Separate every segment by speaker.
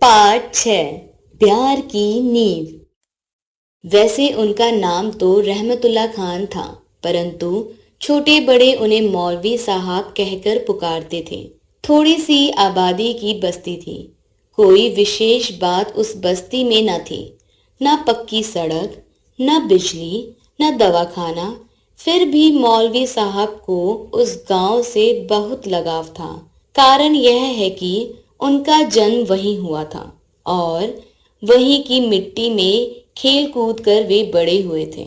Speaker 1: पाठ 6 प्यार की नींव। वैसे उनका नाम तो रहमतुल्लाह खान था, परंतु छोटे बड़े उन्हें मौलवी साहब कहकर पुकारते थे। थोड़ी सी आबादी की बस्ती थी। कोई विशेष बात उस बस्ती में न थी। न पक्की सड़क, न बिजली, न दवाखाना। फिर भी मौलवी साहब को उस गांव से बहुत लगाव था। कारण यह है कि उनका जन्म वहीं हुआ था और वहीं की मिट्टी में खेल कूद कर वे बड़े हुए थे।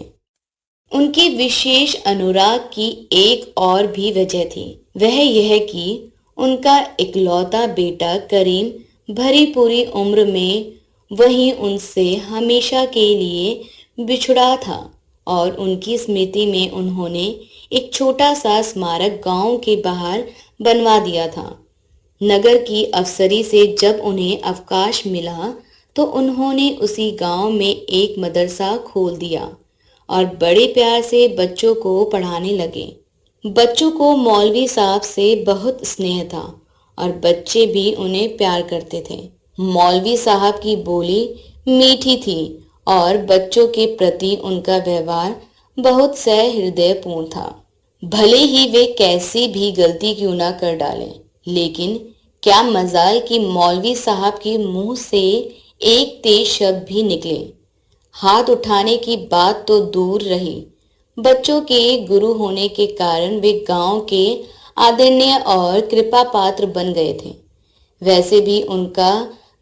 Speaker 1: उनके विशेष अनुराग की एक और भी वजह थी। वह यह कि उनका इकलौता बेटा करीम भरी पूरी उम्र में वहीं उनसे हमेशा के लिए बिछड़ा था और उनकी स्मृति में उन्होंने एक छोटा सा स्मारक गांव के बाहर बनवा दिया था। नगर की अफसरी से जब उन्हें अवकाश मिला तो उन्होंने उसी गांव में एक मदरसा खोल दिया और बड़े प्यार से बच्चों को पढ़ाने लगे। बच्चों को मौलवी साहब से बहुत स्नेह था और बच्चे भी उन्हें प्यार करते थे। मौलवी साहब की बोली मीठी थी और बच्चों के प्रति उनका व्यवहार बहुत सहृदयपूर्ण था। भले ही वे कैसी भी गलती क्यों ना कर डालें, लेकिन क्या मजाल कि मौलवी साहब के मुंह से एक तेज शब्द भी निकले। हाथ उठाने की बात तो दूर रही, बच्चों के गुरु होने के कारण वे गांव के आदरणीय और कृपा पात्र बन गए थे। वैसे भी उनका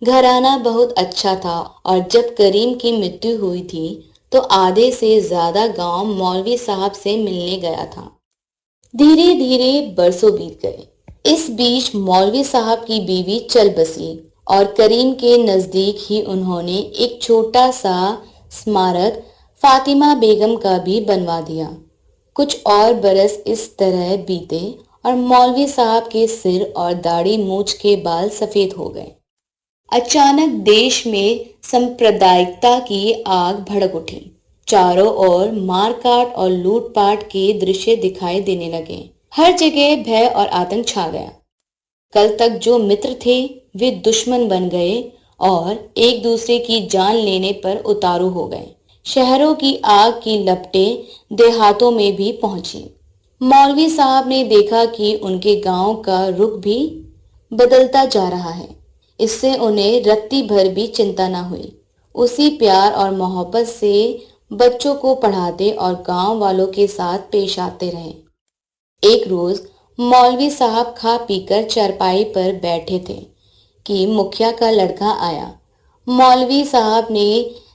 Speaker 1: घराना बहुत अच्छा था और जब करीम की मृत्यु हुई थी तो आधे से ज्यादा गांव मौलवी साहब से मिलने गया था। धीरे धीरे बरसों बीत गए। इस बीच मौलवी साहब की बीवी चल बसी और करीम के नजदीक ही उन्होंने एक छोटा सा स्मारक फातिमा बेगम का भी बनवा दिया। कुछ और बरस इस तरह बीते और मौलवी साहब के सिर और दाढ़ी मूछ के बाल सफेद हो गए। अचानक देश में सांप्रदायिकता की आग भड़क उठी। चारों ओर मारकाट और लूटपाट के दृश्य दिखाई देने लगे। हर जगह भय और आतंक छा गया। कल तक जो मित्र थे वे दुश्मन बन गए और एक दूसरे की जान लेने पर उतारू हो गए। शहरों की आग की लपटें देहातों में भी पहुंची। मौलवी साहब ने देखा कि उनके गांव का रुख भी बदलता जा रहा है। इससे उन्हें रत्ती भर भी चिंता न हुई। उसी प्यार और मोहब्बत से बच्चों को पढ़ाते और गांव वालों के साथ पेश आते रहे। एक रोज मौलवी साहब खा पीकर चारपाई पर बैठे थे कि मुखिया का लड़का आया। मौलवी साहब ने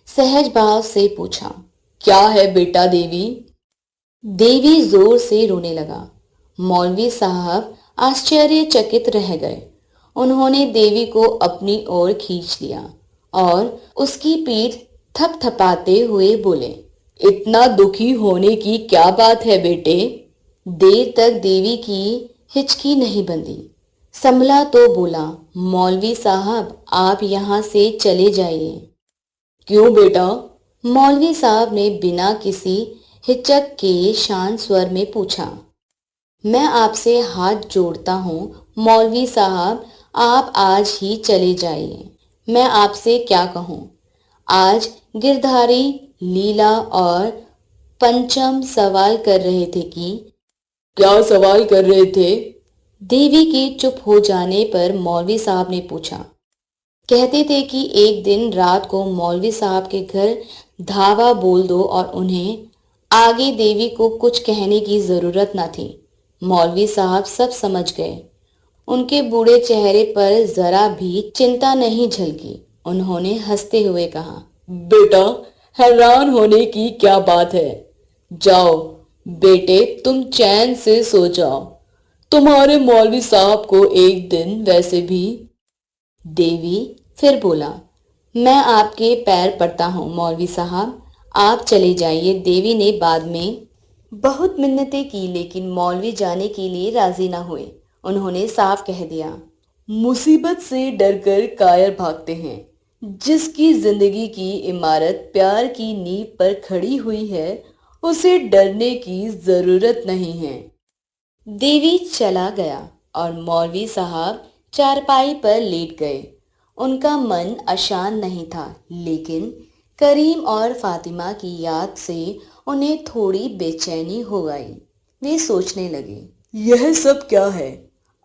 Speaker 1: सहज भाव से पूछा, क्या है बेटा देवी? देवी जोर से रोने लगा। मौलवी साहब आश्चर्यचकित रह गए। उन्होंने देवी को अपनी ओर खींच लिया और उसकी पीठ थपथपाते हुए बोले, इतना दुखी होने की क्या बात है बेटे? देर तक देवी की हिचकी नहीं बंधी। संभला तो बोला, मौलवी साहब आप यहाँ से चले जाइए। क्यों बेटा? मौलवी साहब ने बिना किसी हिचक के शांत स्वर में पूछा। मैं आपसे हाथ जोड़ता हूँ मौलवी साहब, आप आज ही चले जाइए। मैं आपसे क्या कहूँ? आज गिरधारी लीला और पंचम सवाल कर रहे थे कि क्या सवाल कर रहे थे? देवी के चुप हो जाने पर मौलवी साहब ने पूछा। कहते थे कि एक दिन रात को मौलवी साहब के घर धावा बोल दो और उन्हें आगे देवी को कुछ कहने की जरूरत न थी। मौलवी साहब सब समझ गए। उनके बूढ़े चेहरे पर जरा भी चिंता नहीं झलकी। उन्होंने हंसते हुए कहा, बेटा हैरान होने की क्या बात है। जाओ बेटे, तुम चैन से सो जाओ। तुम्हारे मौलवी साहब को एक दिन वैसे भी। देवी फिर बोला, मैं आपके पैर पड़ता हूँ मौलवी साहब, आप चले जाइए। देवी ने बाद में बहुत मिन्नतें की लेकिन मौलवी जाने के लिए राजी ना हुए। उन्होंने साफ कह दिया, मुसीबत से डरकर कायर भागते हैं। जिसकी जिंदगी की इमारत प्यार की नींव पर खड़ी हुई है उसे डरने की जरूरत नहीं है। देवी चला गया और मौलवी साहब चारपाई पर लेट गए। उनका मन अशांत नहीं था, लेकिन करीम और फातिमा की याद से उन्हें थोड़ी बेचैनी हो गई। वे सोचने लगे, यह सब क्या है?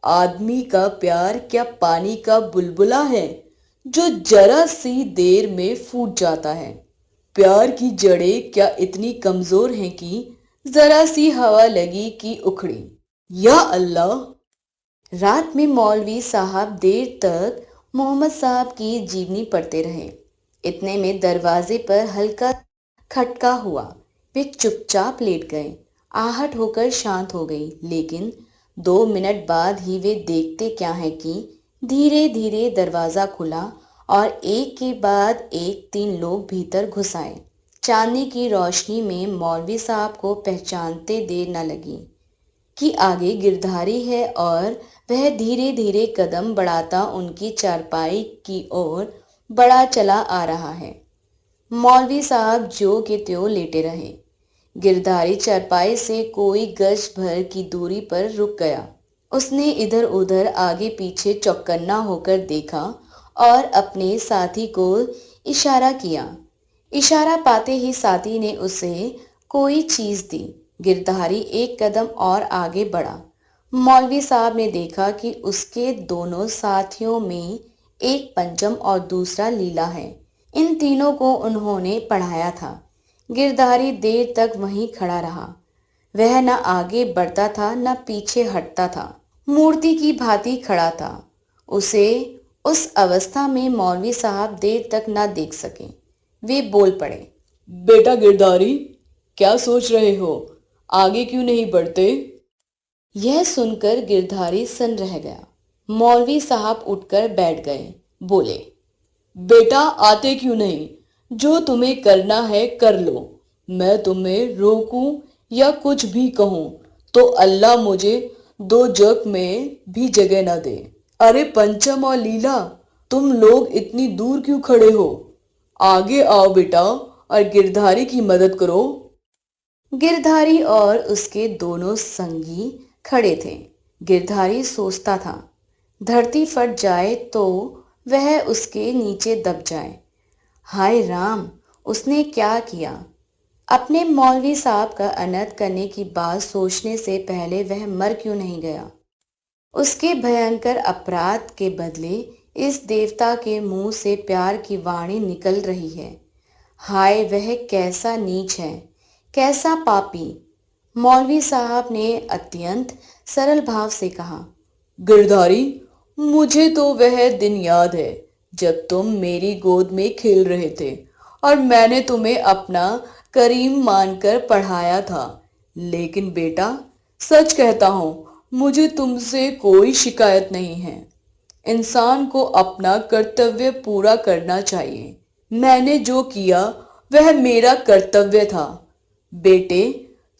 Speaker 1: आदमी का प्यार क्या पानी का बुलबुला है जो जरा सी देर में फूट जाता है? प्यार की जड़ें क्या इतनी कमजोर हैं कि जरा सी हवा लगी कि उखड़ी? या अल्लाह! रात में मौलवी साहब देर तक मोहम्मद साहब की जीवनी पढ़ते रहे। इतने में दरवाजे पर हल्का खटका हुआ। वे चुपचाप लेट गए। आहट होकर शांत हो गई, लेकिन 2 मिनट बाद ही वे देखते क्या है कि धीरे धीरे दरवाजा खुला और एक के बाद एक 3 लोग भीतर घुस आए। चांदनी की रोशनी में मौलवी साहब को पहचानते देर न लगी कि आगे गिरधारी है और वह धीरे धीरे कदम बढ़ाता उनकी चारपाई की ओर बढ़ा चला आ रहा है। मौलवी साहब जो के त्यों लेटे रहे। गिरधारी चारपाई से कोई गज भर की दूरी पर रुक गया। उसने इधर उधर आगे पीछे चौकन्ना होकर देखा और अपने साथी को इशारा किया। इशारा पाते ही साथी ने उसे कोई चीज दी। गिरधारी एक कदम और आगे बढ़ा। मौलवी साहब ने देखा कि उसके दोनों साथियों में एक पंचम और दूसरा लीला है। इन तीनों को उन्होंने पढ़ाया था। गिरधारी देर तक वहीं खड़ा रहा। वह न आगे बढ़ता था न पीछे हटता था, मूर्ति की भांति खड़ा था। उसे उस अवस्था में मौलवी साहब देर तक न देख सके। वे बोल पड़े, बेटा गिरधारी, क्या सोच रहे हो? आगे क्यों नहीं बढ़ते? यह सुनकर गिरधारी सन रह गया। मौलवी साहब उठकर बैठ गए। बोले, बेटा आते क्यों नहीं? जो तुम्हें करना है कर लो। मैं तुम्हें रोकूं या कुछ भी कहूं तो अल्लाह मुझे दो जग में भी जगह न दे। अरे पंचम और लीला, तुम लोग इतनी दूर क्यों खड़े हो? आगे आओ बेटा और गिरधारी की मदद करो। गिरधारी और उसके दोनों संगी खड़े थे। गिरधारी सोचता था, धरती फट जाए तो वह उसके नीचे दब जाए। हाय राम, उसने क्या किया? अपने मौलवी साहब का अनर्थ करने की बात सोचने से पहले वह मर क्यों नहीं गया? उसके भयंकर अपराध के बदले इस देवता के मुंह से प्यार की वाणी निकल रही है। हाय, वह कैसा नीच है, कैसा पापी! मौलवी साहब ने अत्यंत सरल भाव से कहा, गिरधारी, मुझे तो वह दिन याद है जब तुम मेरी गोद में खेल रहे थे और मैंने तुम्हें अपना करीम मानकर पढ़ाया था। लेकिन बेटा, सच कहता हूँ, मुझे तुमसे कोई शिकायत नहीं है। इंसान को अपना कर्तव्य पूरा करना चाहिए। मैंने जो किया वह मेरा कर्तव्य था। बेटे,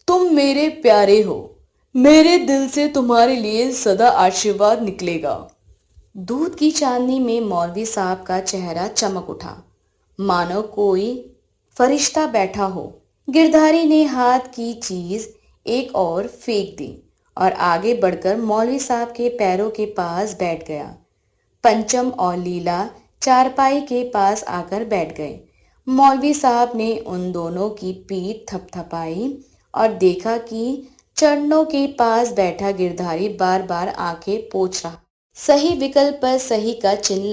Speaker 1: तुम मेरे प्यारे हो। मेरे दिल से तुम्हारे लिए सदा आशीर्वाद निकलेगा। दूध की चांदनी में मौलवी साहब का चेहरा चमक उठा, मानो कोई फरिश्ता बैठा हो। गिरधारी ने हाथ की चीज एक और फेंक दी और आगे बढ़कर मौलवी साहब के पैरों के पास बैठ गया। पंचम और लीला चारपाई के पास आकर बैठ गए। मौलवी साहब ने उन दोनों की पीठ थपथपाई और देखा कि चरणों के पास बैठा गिरधारी बार बार आंखें पोंछ रहा। सही विकल्प पर सही का चिन्ह